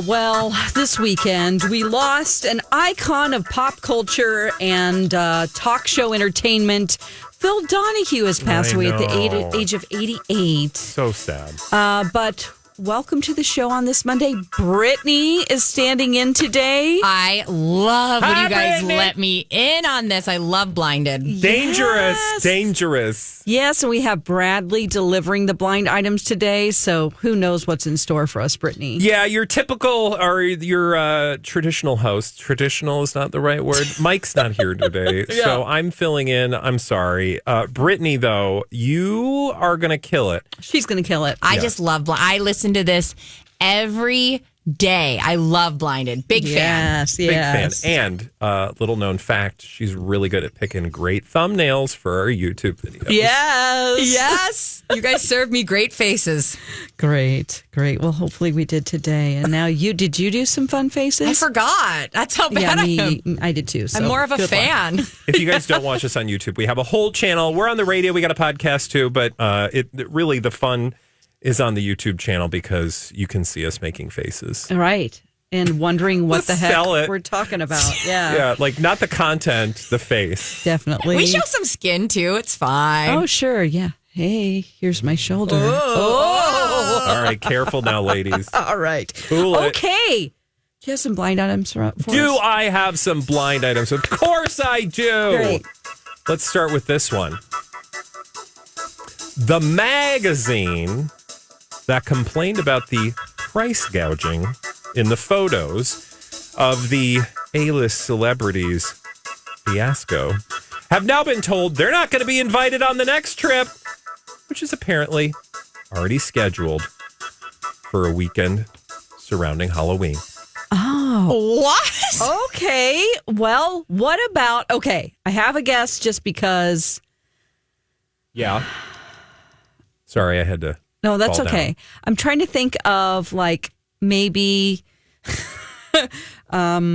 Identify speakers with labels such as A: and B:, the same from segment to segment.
A: Well, this weekend we lost an icon of pop culture and talk show entertainment. Phil Donahue has passed away at the age of 88.
B: So sad.
A: But welcome to the show on this Monday. Brittany is standing in today.
C: I love when
B: Hi,
C: you guys
B: Brittany.
C: let me in on this. I love Blinded.
B: Dangerous.
A: Yes.
B: Dangerous.
A: Yes, and we have Bradley delivering the blind items today. So who knows what's in store for us, Brittany?
B: Yeah, your typical or your traditional host. Traditional is not the right word. Mike's not here today, so I'm filling in. I'm sorry. Brittany, though, you are going to kill it.
A: She's going to kill it.
C: I just love I listen to this every day. I love Blinded. Big fan.
A: Yes,
B: Big
A: yes.
B: fan. And little known fact, she's really good at picking great thumbnails for our YouTube videos.
A: Yes.
C: Yes. You guys serve me great faces.
A: Great. Well, hopefully we did today. And now did you do some fun faces?
C: I forgot. That's how bad I am.
A: I did too. So
C: I'm more of a
A: good luck.
C: fan.
B: If you guys don't watch us on YouTube, we have a whole channel. We're on the radio. We got a podcast too, but really the fun is on the YouTube channel because you can see us making faces.
A: All right. And wondering what
B: Let's
A: the heck
B: sell it.
A: we're talking about. Yeah.
B: Yeah, like not the content, the face.
A: Definitely.
C: We show some skin too. It's fine.
A: Oh, sure. Yeah. Hey, here's my shoulder.
B: All right, careful now, ladies.
A: All right.
B: Cool it.
A: Okay. Do you have some blind items for
B: Do
A: us?
B: I have some blind items? Of course I do.
A: Great.
B: Let's start with this one. The magazine that complained about the price gouging in the photos of the A-list celebrities fiasco have now been told they're not going to be invited on the next trip, which is apparently already scheduled for a weekend surrounding Halloween.
A: Oh.
C: What?
A: Okay. Well, what about... Okay. I have a guess just because...
B: Yeah. Sorry, I had to...
A: No, that's
B: fall
A: okay.
B: down.
A: I'm trying to think of like maybe... well...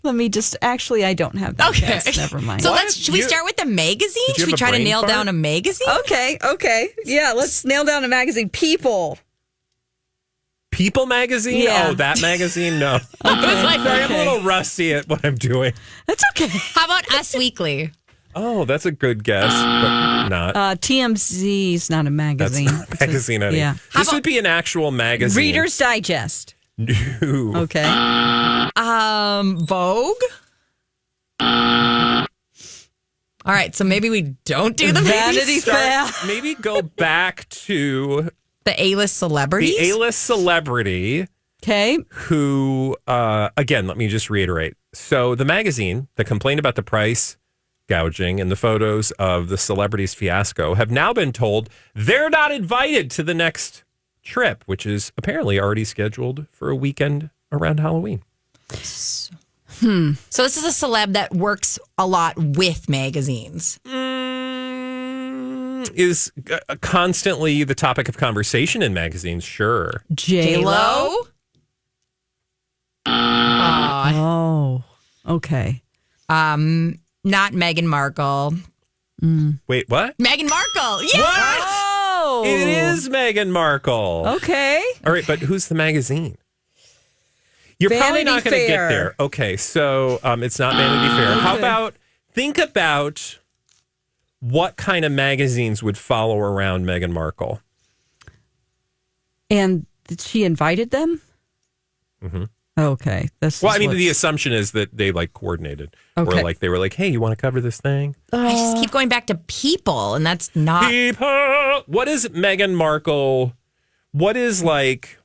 A: Let me just... Actually, I don't have that.
C: Okay.
A: Guess. Never mind.
C: So
B: What?
C: should we start with the magazine?
B: Did you
C: Should we
B: have a
C: try to
B: brain
C: nail
B: fart?
C: down a magazine?
A: Okay. Yeah, let's nail down a magazine. People.
B: People magazine?
A: Yeah.
B: Oh, that magazine? No. Sorry, I'm a little rusty at what I'm doing.
A: That's okay.
C: How about Us Weekly?
B: Oh, that's a good guess, but not.
A: TMZ is not a
B: That's
A: magazine.
B: not a magazine, honey.
A: Yeah.
B: This would be an actual magazine.
A: Reader's Digest.
B: No.
A: Okay.
C: Vogue? All right, so maybe we don't do the
A: Vanity Fair.
B: Maybe go back to
C: The A-list celebrities?
B: the A-list celebrity
A: Okay.
B: who, again, let me just reiterate. So the magazine that complained about the price gouging and the photos of the celebrities fiasco have now been told they're not invited to the next trip, which is apparently already scheduled for a weekend around Halloween.
C: So this is a celeb that works a lot with magazines.
B: Is constantly the topic of conversation in magazines, sure.
A: J-Lo. Oh, okay.
C: Not Meghan Markle.
B: Wait, what?
C: Meghan Markle. Yeah.
B: What?
A: Oh.
B: It is Meghan Markle.
A: Okay.
B: All right, but who's the magazine? You're probably
A: Vanity
B: not going to get
A: Fair.
B: there. Okay, so it's not Vanity Fair. How about, think about what kind of magazines would follow around Meghan Markle?
A: And she invited them?
B: Mm-hmm.
A: Okay.
B: Well, I mean, the assumption is that they like coordinated.
A: Okay.
B: Or like they were like, hey, you want to cover this thing?
C: I just keep going back to people, and that's not.
B: People. What is Meghan Markle? What is like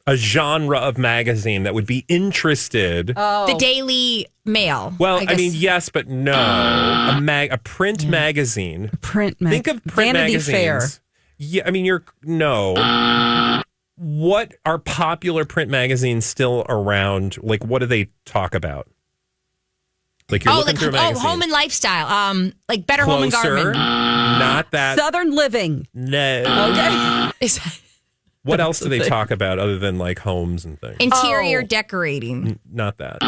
B: a genre of magazine that would be interested?
C: The Daily Mail.
B: Well, I
C: guess.
B: mean, yes, but no. A print magazine.
A: print
B: Think of print
A: Vanity
B: magazines.
A: Fair.
B: Yeah, I mean, no. What are popular print magazines still around? Like, what do they talk about? Like you're looking through a magazine.
C: Home and Lifestyle. Like Better Home and
B: Closer.
C: Garden.
B: Not that.
A: Southern Living.
B: No.
A: Okay.
B: What else do they talk about other than like homes and things?
C: Interior decorating.
B: Not that.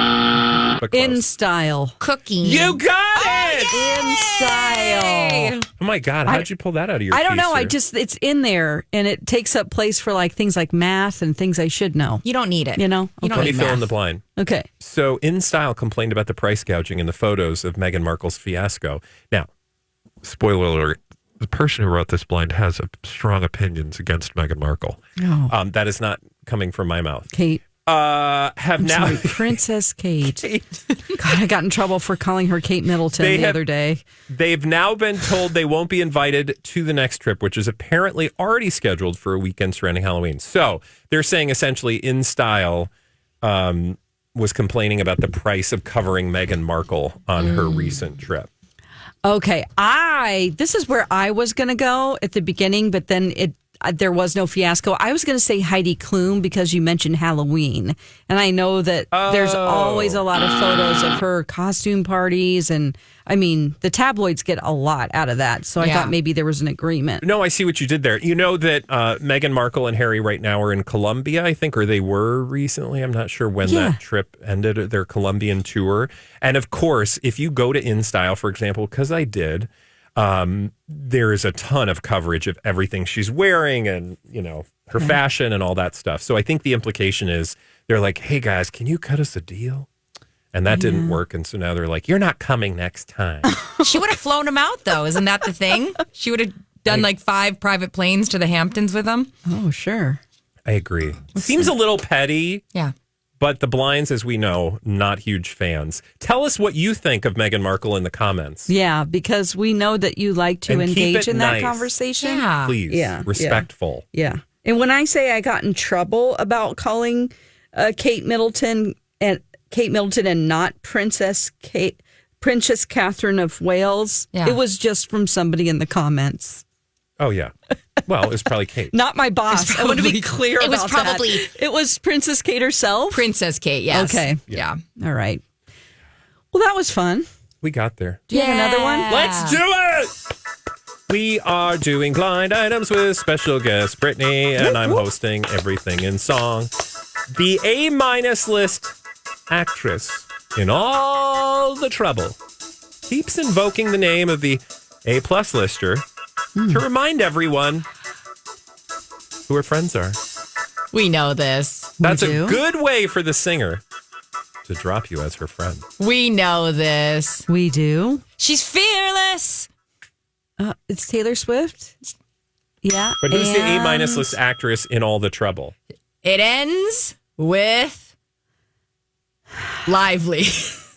B: But
A: In
B: close.
A: Style.
C: Cooking.
B: You got it!
A: In style.
B: Oh my God. How did you pull that out of your
A: I don't know.
B: keister?
A: It's in there and it takes up place for like things like math and things I should know.
C: You don't need it.
A: You know?
C: You don't
B: Let me
C: need
B: fill in
C: math.
B: the blind.
A: Okay.
B: So, In Style complained about the price gouging in the photos of Meghan Markle's fiasco. Now, spoiler alert, the person who wrote this blind has strong opinions against Meghan Markle.
A: Oh.
B: That is not coming from my mouth.
A: Kate.
B: Now
A: Princess Kate. God, I got in trouble for calling her Kate Middleton the other day.
B: They've now been told they won't be invited to the next trip, which is apparently already scheduled for a weekend surrounding Halloween. So they're saying essentially In Style was complaining about the price of covering Meghan Markle on her recent trip.
A: Okay, this is where I was going to go at the beginning, but then there was no fiasco. I was going to say Heidi Klum because you mentioned Halloween, and I know that there's always a lot of photos of her costume parties, and I mean the tabloids get a lot out of that. So I thought maybe there was an agreement.
B: No, I see what you did there. You know that Meghan Markle and Harry right now are in Colombia, I think, or they were recently. I'm not sure when that trip ended, their Colombian tour. And of course, if you go to In Style, for example, because I did, there is a ton of coverage of everything she's wearing and, you know, her fashion and all that stuff. So I think the implication is they're like, hey, guys, can you cut us a deal? And that didn't work. And so now they're like, you're not coming next time.
C: She would have flown him out, though. Isn't that the thing? She would have done like 5 private planes to the Hamptons with him.
A: Oh, sure.
B: I agree. Seems a little petty.
C: Yeah.
B: But the blinds, as we know, not huge fans. Tell us what you think of Meghan Markle in the comments.
A: Yeah, because we know that you like to
B: And keep
A: engage
B: it
A: in that
B: nice.
A: conversation.
C: Yeah.
B: Please.
A: Yeah.
B: Respectful.
A: Yeah. And when I say I got in trouble about calling Kate Middleton and not Princess Catherine of Wales, it was just from somebody in the comments.
B: Oh, yeah. Well, it's probably Kate.
A: Not my boss. I want to be clear
C: It was
A: about
C: probably-
A: that. It was Princess Kate herself?
C: Princess Kate, yes.
A: Okay.
C: Yeah.
A: All right. Well, that was fun.
B: We got there.
A: Do you have another one?
B: Let's do it! We are doing blind items with special guest Brittany, and I'm hosting Everything in Song. The A- list actress in all the trouble keeps invoking the name of the A+ lister to remind everyone who her friends are.
C: We know this.
B: That's a
A: do?
B: good way for the singer to drop you as her friend.
C: We know this.
A: We do.
C: She's fearless.
A: It's Taylor Swift. Yeah.
B: But who's the
A: and-
B: A- list actress in all the trouble?
C: It ends with Lively.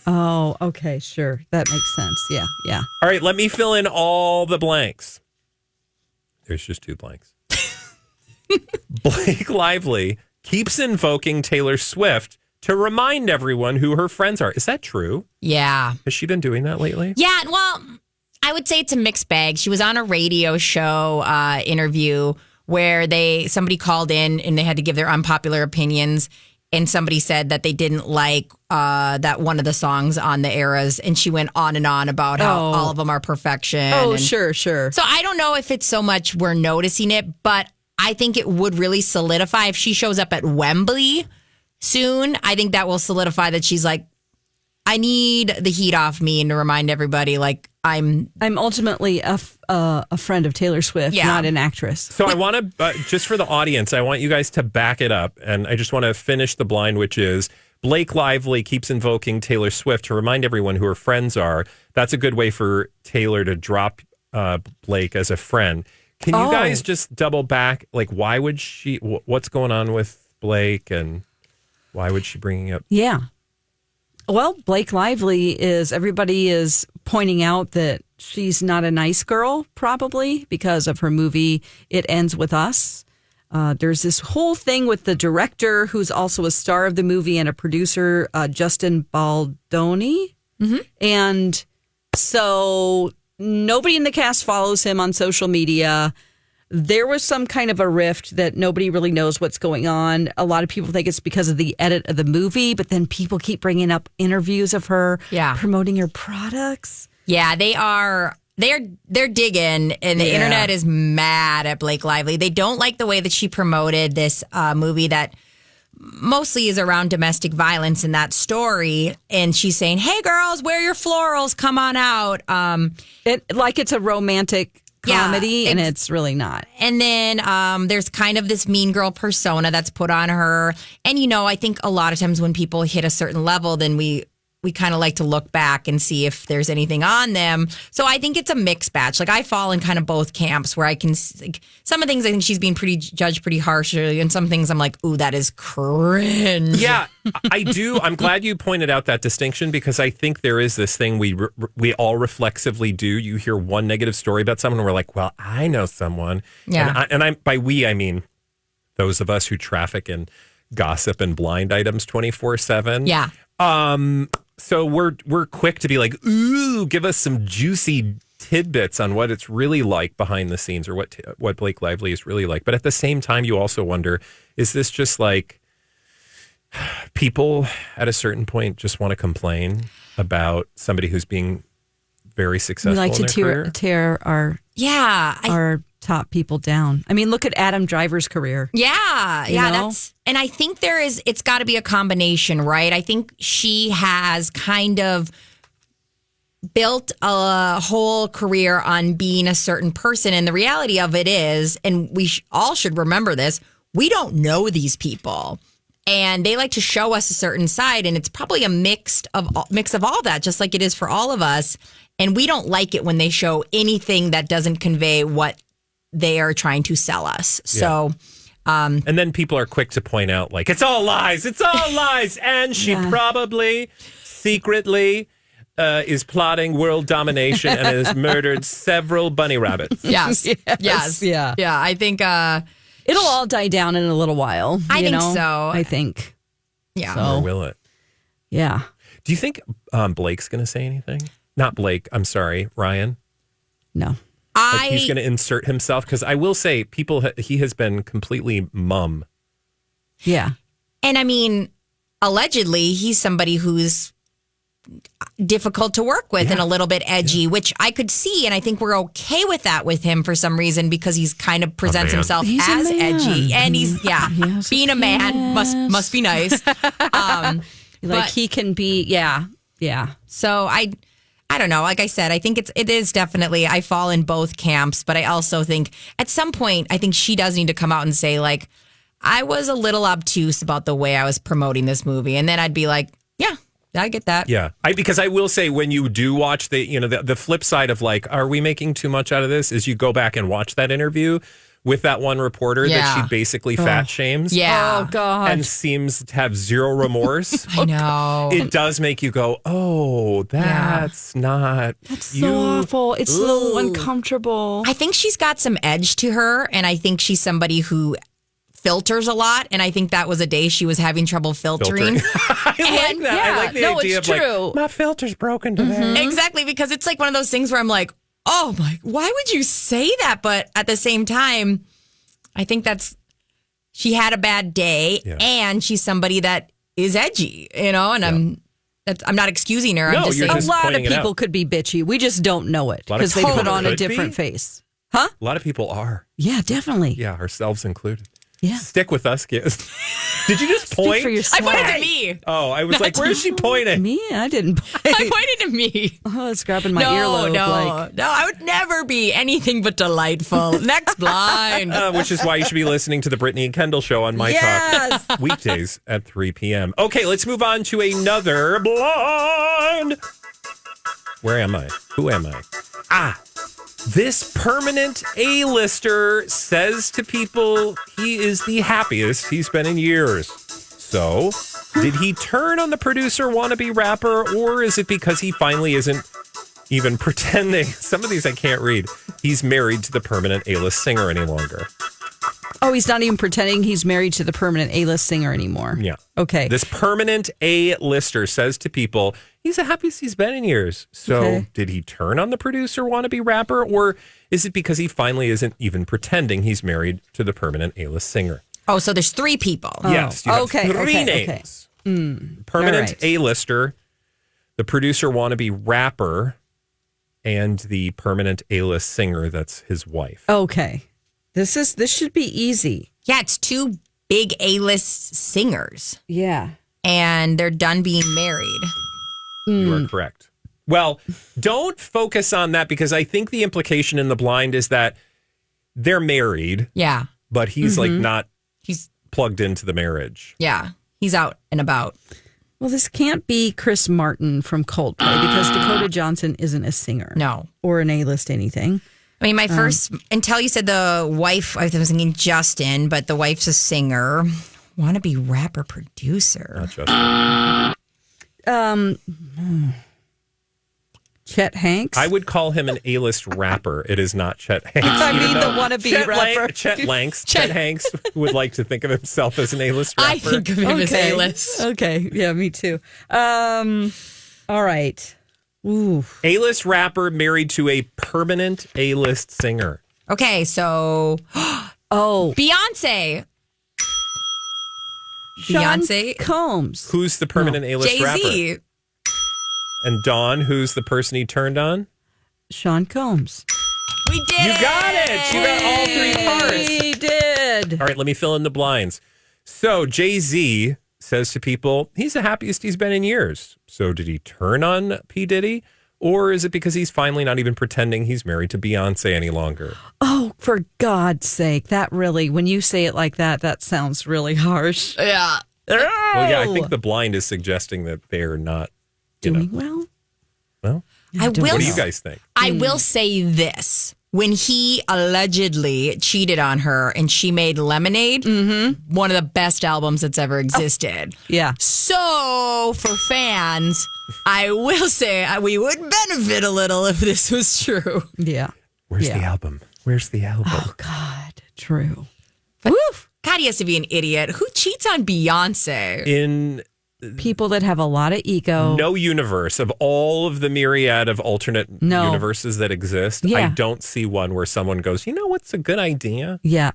A: Oh, okay. Sure. That makes sense. Yeah. Yeah.
B: All right, let me fill in all the blanks. There's just 2 blanks. Blake Lively keeps invoking Taylor Swift to remind everyone who her friends are. Is that true?
C: Yeah.
B: Has she been doing that lately?
C: Yeah, well, I would say it's a mixed bag. She was on a radio show interview where somebody called in and they had to give their unpopular opinions. And somebody said that they didn't like that one of the songs on the Eras. And she went on and on about how all of them are perfection.
A: Oh,
C: and
A: sure.
C: So I don't know if it's so much we're noticing it, but I think it would really solidify if she shows up at Wembley soon. I think that will solidify that she's like, I need the heat off me and to remind everybody like I'm
A: ultimately a friend of Taylor Swift, not an actress.
B: So I want to, just for the audience, I want you guys to back it up. And I just want to finish the blind, which is Blake Lively keeps invoking Taylor Swift to remind everyone who her friends are. That's a good way for Taylor to drop Blake as a friend. Can you guys just double back? Like, why would she, what's going on with Blake and why would she bring up?
A: Yeah. Well, Blake Lively everybody is pointing out that she's not a nice girl, probably because of her movie, It Ends With Us. There's this whole thing with the director, who's also a star of the movie and a producer, Justin Baldoni. Mm-hmm. And so nobody in the cast follows him on social media. There was some kind of a rift that nobody really knows what's going on. A lot of people think it's because of the edit of the movie, but then people keep bringing up interviews of her promoting her products.
C: Yeah, they are. They're digging, and the internet is mad at Blake Lively. They don't like the way that she promoted this movie that mostly is around domestic violence in that story. And she's saying, hey, girls, wear your florals. Come on out.
A: It's a romantic comedy,
C: Yeah,
A: and it's really not.
C: And then there's kind of this mean girl persona that's put on her. And, I think a lot of times when people hit a certain level, then we kind of like to look back and see if there's anything on them. So I think it's a mixed batch. Like I fall in kind of both camps where I can, some of the things I think she's being judged pretty harshly, and some things I'm like, ooh, that is cringe.
B: Yeah, I do. I'm glad you pointed out that distinction, because I think there is this thing we all reflexively do. You hear one negative story about someone and we're like, well, I know someone.
C: Yeah.
B: And I by we, I mean those of us who traffic in gossip and blind items 24/7.
C: Yeah.
B: So we're quick to be like, ooh, give us some juicy tidbits on what it's really like behind the scenes, or what Blake Lively is really like. But at the same time, you also wonder, is this just like people at a certain point just want to complain about somebody who's being very successful?
A: We like
B: in
A: to
B: their career?
A: tear our top people down. I mean, look at Adam Driver's career.
C: Yeah,
A: You know?
C: and I think it's got to be a combination, right? I think she has kind of built a whole career on being a certain person, and the reality of it is, and we all should remember this, we don't know these people. And they like to show us a certain side, and it's probably a mix of all that, just like it is for all of us. And we don't like it when they show anything that doesn't convey what they are trying to sell us. So,
B: and then people are quick to point out, like, it's all lies. And she probably secretly is plotting world domination and has murdered several bunny rabbits.
C: yes.
A: Yeah.
C: Yeah. I think
A: It'll all die down in a little while.
C: I think
A: know?
C: so.
A: I think.
C: Yeah.
B: Or will it?
A: Yeah.
B: Do you think Blake's going to say anything? Not Blake. I'm sorry, Ryan.
A: No.
B: Like he's going to insert himself, because I will say, he has been completely mum.
A: Yeah.
C: And I mean, allegedly, he's somebody who's difficult to work with and a little bit edgy, which I could see. And I think we're okay with that with him for some reason, because he's kind of presents himself
A: He's a
C: as
A: man.
C: edgy. And he's,
A: has
C: being a man must be nice. But
A: he can be, yeah.
C: so I don't know. Like I said, I think it is definitely, I fall in both camps, but I also think at some point, I think she does need to come out and say, like, I was a little obtuse about the way I was promoting this movie. And then I'd be like, yeah, I get that.
B: Yeah. Because I will say, when you do watch the flip side of, like, are we making too much out of this, is you go back and watch that interview with that one reporter that she basically fat shames.
C: Yeah.
A: Oh, God.
B: And seems to have zero remorse.
C: I know.
B: It does make you go, oh, that's not.
A: That's so awful. It's so uncomfortable.
C: I think she's got some edge to her, and I think she's somebody who filters a lot, and I think that was a day she was having trouble filtering.
B: I like that. I like the idea of,
A: true.
B: like, my filter's broken today.
C: Exactly, because it's like one of those things where I'm like, oh my, why would you say that? But at the same time, I think she had a bad day, and she's somebody that is edgy, and I'm not excusing her.
B: No,
C: I'm just
B: you're
C: saying.
B: just
A: a lot of
B: pointing it
A: people
B: out.
A: could be bitchy. We just don't know it, because they put on a
B: could
A: different
B: be.
A: face. Huh?
B: A lot of people are.
A: Yeah, definitely.
B: Yeah, ourselves included.
A: Yeah.
B: Stick with us, kids. Did you just point?
A: Speak for
C: I
A: yourself.
C: pointed to me.
B: Oh, I was like, where is she pointing?
A: Me? I didn't.
C: I pointed to me.
A: Oh, it's grabbing my
C: No,
A: earlobe.
C: no, I would never be anything but delightful. Next blind.
B: Which is why you should be listening to the Brittany and Kendall show on My Talk weekdays at 3 p.m. Okay, let's move on to another blind. Where am I? Who am I? This permanent A-lister says to people he is the happiest he's been in years. So, did he turn on the producer wannabe rapper, or is it because he finally isn't even pretending? Some of these I can't read. He's married to the permanent A-list singer any longer.
A: Oh, he's not even pretending he's married to the permanent A-list singer anymore.
B: Yeah.
A: Okay.
B: This permanent A-lister says to people he's the happiest he's been in years. So did he turn on the producer wannabe rapper, or is it because he finally isn't even pretending he's married to the permanent A-list singer?
C: Oh, so there's three people.
B: Yes. You have three
A: okay.
B: names. Permanent
A: All right.
B: A-lister, the producer wannabe rapper, and the permanent A-list singer that's his wife.
A: Okay. This should be easy.
C: Yeah, it's two big A-list singers.
A: Yeah.
C: And they're done being married.
B: You are correct. Well, don't focus on that because I think the implication in The Blind is that they're married.
C: Yeah.
B: But he's like not
C: He's
B: plugged into the marriage.
C: Yeah. He's out and about.
A: Well, this can't be Chris Martin from Coldplay because Dakota Johnson isn't a singer.
C: No.
A: Or an A-list anything.
C: I mean, my first, until you said the wife, I was thinking Justin, but the wife's a singer. Wannabe rapper producer.
B: Not Justin.
A: Chet Hanks?
B: I would call him an A-list rapper. It is not Chet Hanks.
A: I mean,
B: even
A: the
B: though
A: wannabe rapper.
B: Chet Hanks would like to think of himself as an A-list rapper.
C: I think of him as A-list.
A: Okay. Yeah, me too. All right. Ooh.
B: A-list rapper married to a permanent A-list singer.
C: Okay, so
A: Oh.
C: Beyonce.
A: Sean
C: Beyonce.
A: Combs.
B: Who's the permanent A-list rapper?
C: Jay-Z.
B: And Dawn, who's the person he turned on?
A: Sean Combs.
C: We did
B: You got it. You got all three parts.
A: He did.
B: All right, let me fill in the blinds. So Jay-Z says to people, he's the happiest he's been in years. So did he turn on P. Diddy? Or is it because he's finally not even pretending he's married to Beyonce any longer?
A: Oh, for God's sake. That really, when you say it like that, that sounds really harsh.
C: Yeah.
B: Well, yeah, I think the blind is suggesting that they're not
A: Doing well?
B: Well,
C: I will.
B: what do you guys think?
C: I will say this. When he allegedly cheated on her and she made Lemonade, one of the best albums that's ever existed.
A: Yeah.
C: So, for fans, I will say we would benefit a little if this was true.
A: Yeah.
B: Where's
A: Yeah.
B: the album? Where's the album?
A: Oh, God. True.
C: Woof. God, he has to be an idiot. Who cheats on Beyonce?
B: In
A: People that have a lot of ego.
B: no universe of all of the myriad of alternate universes that exist, I
A: Yeah.
B: don't see one where someone goes, you know what's a good idea?
A: Yeah.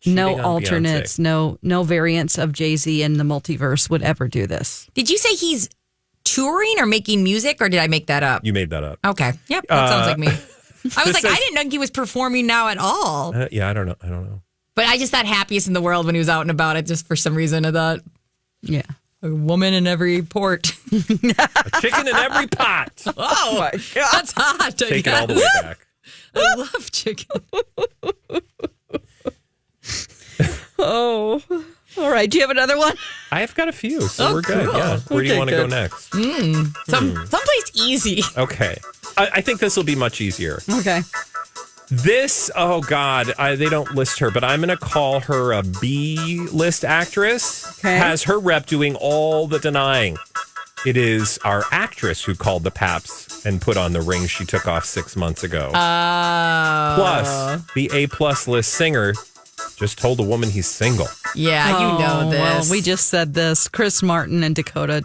A: No
B: Cheating on
A: alternates, no variants of Jay-Z in the multiverse would ever do this.
C: Did you say he's touring or making music, or did I make that up?
B: You made that up.
C: Okay. Yep. That sounds like me. I was like,
B: says-
C: I didn't know he was performing now at all.
B: Yeah, I don't know.
C: But I just thought happiest in the world when he was out and about. It just for some reason I thought
A: Yeah.
C: a woman in every port.
B: A chicken in every pot.
C: Oh my God, that's hot.
B: Take it all the way back.
C: I love chicken.
A: Oh. All right. Do you have another one?
B: I've got a few, so we're good.
C: cool.
B: Yeah. Where do you
A: Okay,
B: want to go
A: good.
B: next?
C: Someplace easy.
B: Okay. I think this will be much easier.
A: Okay.
B: This, oh God, they don't list her, but I'm going to call her a B-list actress.
A: Okay.
B: Has her rep doing all the denying. It is our actress who called the Paps and put on the ring she took off 6 months ago. Plus, the A-plus list singer just told a woman he's single.
C: Yeah, you know this.
A: Well, we just said this. Chris Martin and Dakota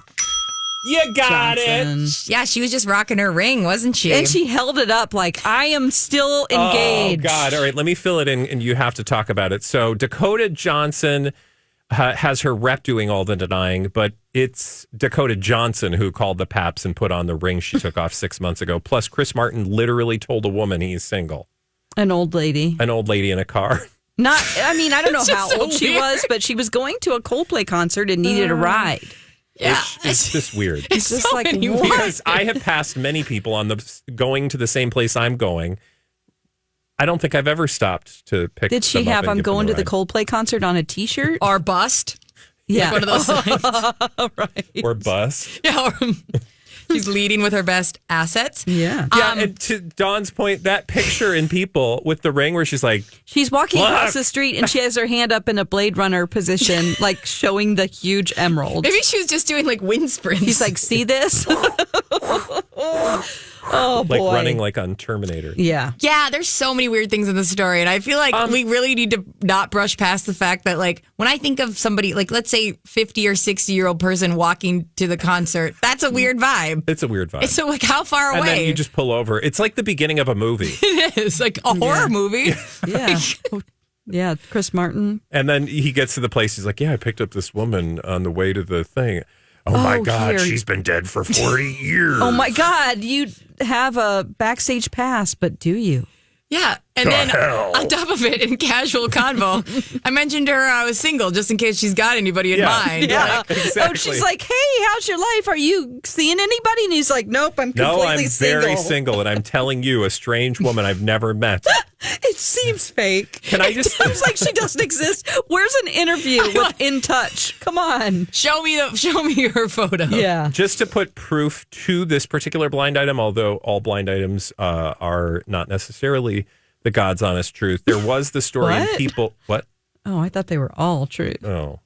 B: You got
A: Johnson.
C: Yeah, she was just rocking her ring, wasn't she?
A: And she held it up like, I am still engaged.
B: Oh, God. All right, let me fill it in, and you have to talk about it. So Dakota Johnson has her rep doing all the denying, but it's Dakota Johnson who called the Paps and put on the ring she took off 6 months ago. Plus, Chris Martin literally told a woman he's single.
A: An old lady.
B: An old lady in a car.
A: I mean, I don't know
C: It's
A: how
C: just so
A: old she
C: weird.
A: was, but she was going to a Coldplay concert and needed a ride.
C: yeah.
B: It's just weird.
C: It's
A: just
C: so
A: like,
C: many
A: what?
C: weird-
B: Because I have passed many people on the going to the same place I'm going. I don't think I've ever stopped to pick
A: Did she
B: them up
A: have
B: and
A: I'm
B: give them
A: going
B: a
A: to the
B: ride.
A: Coldplay concert on a t-shirt?
C: Or bust.
A: Yeah.
C: Like one of those signs.
A: Right.
B: Or bus.
C: Yeah, she's leading with her best assets.
A: Yeah.
B: Yeah, and to Dawn's point, that picture in People with the ring where she's like,
A: She's walking
B: Look.
A: across the street and she has her hand up in a Blade Runner position, like showing the huge emerald.
C: Maybe she was just doing like wind sprints.
A: He's like, see this? Oh,
B: like
A: boy.
B: running like on Terminator.
A: Yeah.
C: yeah, there's so many weird things in the story. And I feel like we really need to not brush past the fact that, like, when I think of somebody, like, let's say 50 or 60-year-old person walking to the concert, that's a weird vibe.
B: It's a weird vibe.
C: So, like, how far away?
B: and then you just pull over. It's like the beginning of a movie.
C: It is like a horror movie.
A: Yeah. Yeah. Chris Martin.
B: And then he gets to the place. He's like, yeah, I picked up this woman on the way to the thing. Oh, my God,
A: here.
B: she's been dead for 40 years.
A: Oh, my God. You have a backstage pass, but do you?
C: Yeah. And then on top of it, in casual convo, I mentioned to her I was single just in case she's got anybody in mind.
A: Yeah.
B: Right, exactly.
A: Oh, she's like, hey, how's your life? Are you seeing anybody? And he's like, nope, I'm completely
B: No, I'm
A: single.
B: very single, and I'm telling you, a strange woman I've never met.
A: It seems fake.
B: Can I
A: It
B: just-
A: seems like she doesn't exist. Where's an interview with In Touch? Come on.
C: Show me her photo.
A: Yeah.
B: Just to put proof to this particular blind item, although all blind items are not necessarily the God's honest truth, there was the story in
A: What?
B: People. What?
A: Oh, I thought they were all true.
B: Oh.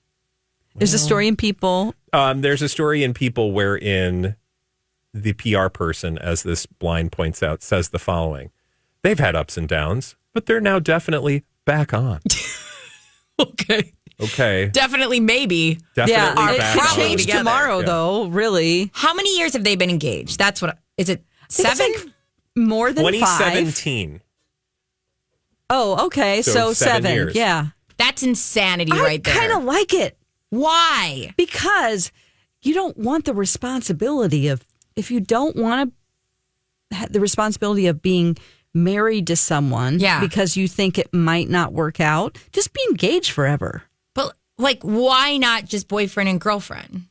A: There's a story in People.
B: There's a story in People wherein the PR person, as this blind points out, says the following. They've had ups and downs, but they're now definitely back on.
C: Okay.
B: Okay.
C: Definitely, maybe.
B: Definitely
A: Yeah, it
B: back
A: could
B: on.
A: change
C: together.
A: tomorrow,
B: Yeah.
A: though, really.
C: How many years have they been engaged? That's what. Is it
A: I think
C: 7?
A: it's like more than 5.
B: 2017.
A: Oh, okay.
B: So
A: So
B: 7
A: 7.
B: years.
A: Yeah.
C: That's insanity
A: I
C: right there.
A: kind of like it
C: Why?
A: because you don't want the responsibility of, if you don't want to have the responsibility of being married to someone
C: Yeah.
A: because you think it might not work out, just be engaged forever.
C: But like, why not just boyfriend and girlfriend?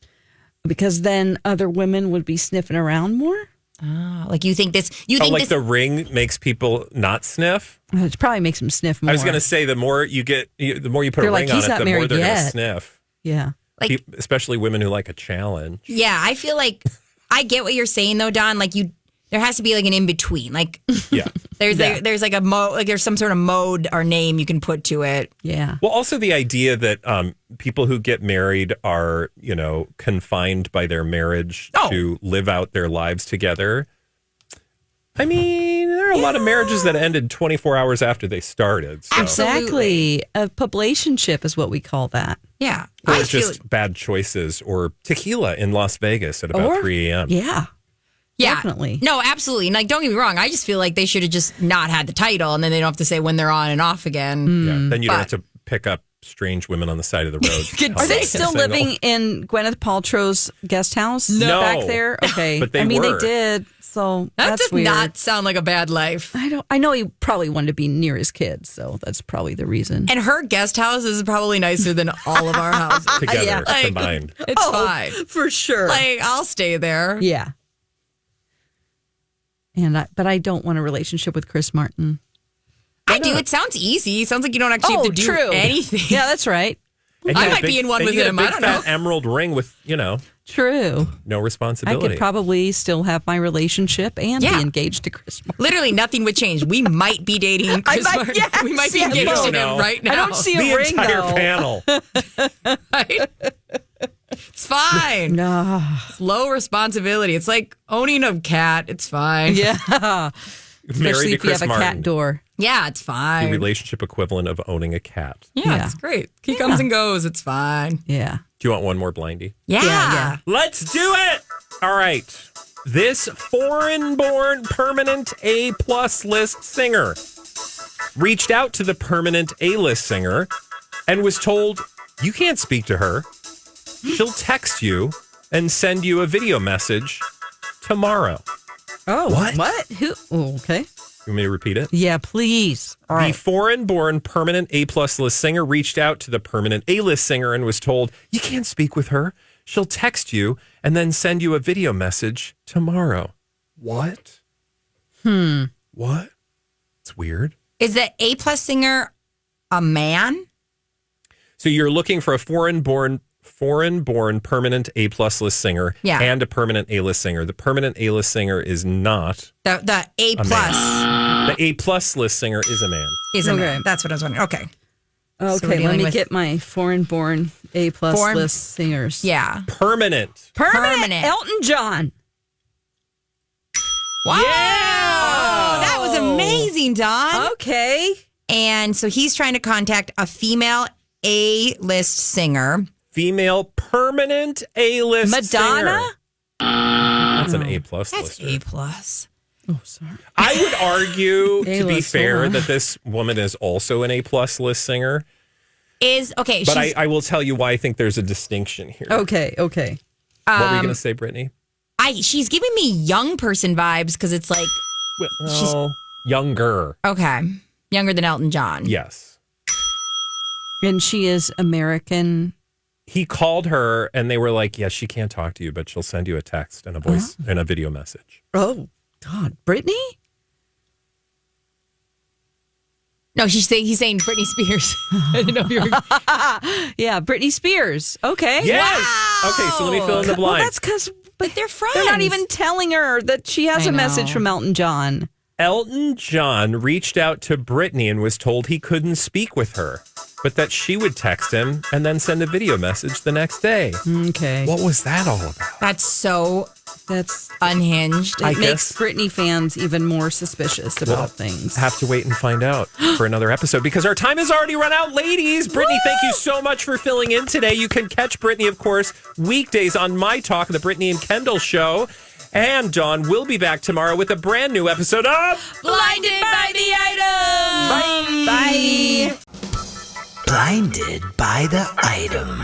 A: Because then other women would be sniffing around more.
C: Like you think this? You
B: Oh,
C: think
B: like
C: this?
B: the ring makes people not sniff?
A: It probably makes them sniff more.
B: I was going to say the more you get, the more you put
A: They're
B: a
A: like,
B: ring on
A: "He's
B: it,
A: not
B: the more
A: married
B: they're going to
A: yet."
B: sniff.
A: Yeah.
C: Like-
B: Especially women who like a challenge.
C: Yeah, I feel like I get what you're saying though, Don. Like there has to be like an in between. Like
B: Yeah.
C: there's like a mode, like there's some sort of mode or name you can put to it.
A: Yeah.
B: Well, also the idea that people who get married are, confined by their marriage
C: Oh.
B: to live out their lives together. I mean, there are a lot of marriages that ended 24 hours after they started. So.
A: Exactly. A publicationship is what we call that.
C: Yeah,
B: Or
C: I
B: it's
C: feel
B: just bad choices or tequila in Las Vegas at about 3 a.m.
A: Yeah.
C: yeah,
A: definitely.
C: No, absolutely. And like, don't get me wrong. I just feel like they should have just not had the title, and then they don't have to say when they're on and off again.
B: Yeah. Then you don't
C: But-
B: have to pick up strange women on the side of the road.
C: Could
A: Are they
C: Say
A: still
B: Single.
A: living in Gwyneth Paltrow's guest house
B: No.
A: back there? Okay.
B: But they
A: I mean,
B: were.
A: they did. So
C: That
A: that's
C: does
A: weird.
C: not sound like a bad life.
A: I know he probably wanted to be near his kids, so that's probably the reason.
C: And her guest house is probably nicer than all of our houses.
B: Together,
A: Yeah.
C: Like-
B: combined.
C: It's fine.
A: For sure.
C: Like, I'll stay there.
A: Yeah. But I don't want a relationship with Chris Martin.
C: I do. It sounds easy. It sounds like you don't actually have to do
A: true.
C: anything.
A: Yeah, that's right.
B: And
C: I
B: you get a
C: might be in one
B: and
C: with
B: you get
C: him.
B: A big
C: I don't
B: fat
C: know.
B: emerald ring with,
A: True.
B: no
A: I
B: responsibility.
A: could probably still have my relationship and
C: Yeah.
A: be engaged to Chris Martin.
C: Literally nothing would change. We might be dating Chris
A: might-
C: Martin.
A: yes,
C: we might be
A: yes.
C: engaged
B: You
C: to
B: don't
C: him
B: know.
C: right now.
A: I don't see a
B: the
A: ring
B: entire
A: though.
B: panel.
C: Right? It's fine.
A: No.
C: It's low responsibility. It's like owning a cat. It's fine.
A: Yeah.
B: Married
A: Especially
B: to
A: if you
B: Chris
A: have a
B: Martin.
A: cat door.
C: Yeah, it's
B: The
C: fine.
B: relationship equivalent of owning a cat.
C: Yeah,
A: Yeah.
C: it's great. He comes and goes. It's fine.
A: Yeah.
B: Do you want one more blindy?
C: Yeah.
A: Yeah.
B: Let's do it. All right. This foreign-born permanent A-plus list singer reached out to the permanent A-list singer and was told, you can't speak to her. She'll text you and send you a video message tomorrow.
A: Oh,
B: What?
A: Who? Oh, okay.
B: You want me to repeat it?
A: Yeah, please. All
B: The
A: right.
B: foreign-born permanent A-plus list singer reached out to the permanent A-list singer and was told, you can't speak with her. She'll text you and then send you a video message tomorrow. What? What? It's weird.
C: Is the A-plus singer a man?
B: So you're looking for a foreign-born permanent A-plus list singer
C: Yeah.
B: and a permanent A-list singer. The permanent A-list singer is not
C: The A-plus
B: the A-plus list singer is a man.
C: is a
A: Okay.
C: man. That's what I was wondering. Okay. So we're
A: Okay, let
C: dealing
A: me
C: with-
A: get my foreign-born A-plus
C: Foreign-
A: list singers.
C: Yeah.
B: Permanent.
C: Permanent.
A: Elton John.
C: Wow.
B: Yeah.
C: That was amazing, Don.
A: Okay.
C: And so he's trying to contact a female A-list singer.
B: Female permanent A-list
A: Madonna?
B: singer. That's an A-plus
C: That's
B: lister.
C: A-plus.
A: Oh, sorry.
B: I would argue, to be
A: A-list,
B: fair,
A: hold on.
B: that this woman is also an A-plus list singer.
C: Okay.
B: But
C: she's,
B: I will tell you why I think there's a distinction here.
A: Okay.
B: What were you going to say, Brittany?
C: she's giving me young person vibes because it's like,
B: Well, younger.
C: okay. Younger than Elton John.
B: Yes.
A: And she is American.
B: He called her and they were like, yes, she can't talk to you, but she'll send you a text and a voice and a video message.
A: Oh, God. Britney?
C: No, he's saying Britney Spears. I didn't know if you were...
A: Yeah, Britney Spears. Okay.
B: Yes.
C: Wow.
B: Okay, so let me fill in the
A: Well,
B: blank.
A: that's because
C: But they're friends.
A: they're not even telling her that she has
C: I
A: a message
C: know.
A: from Elton John.
B: Elton John reached out to Britney and was told he couldn't speak with her, but that she would text him and then send a video message the next day.
A: Okay.
B: What was that all about?
C: That's so
A: That's
C: unhinged.
B: I
A: it makes
B: guess-
A: Britney fans even more suspicious about things.
B: Have to wait and find out for another episode because our time has already run out, ladies. Brittany, thank you so much for filling in today. You can catch Brittany, of course, weekdays on My Talk, the Brittany and Kendall Show. And Dawn will be back tomorrow with a brand new episode of
C: Blinded by the item.
A: Bye.
D: Blinded by the item.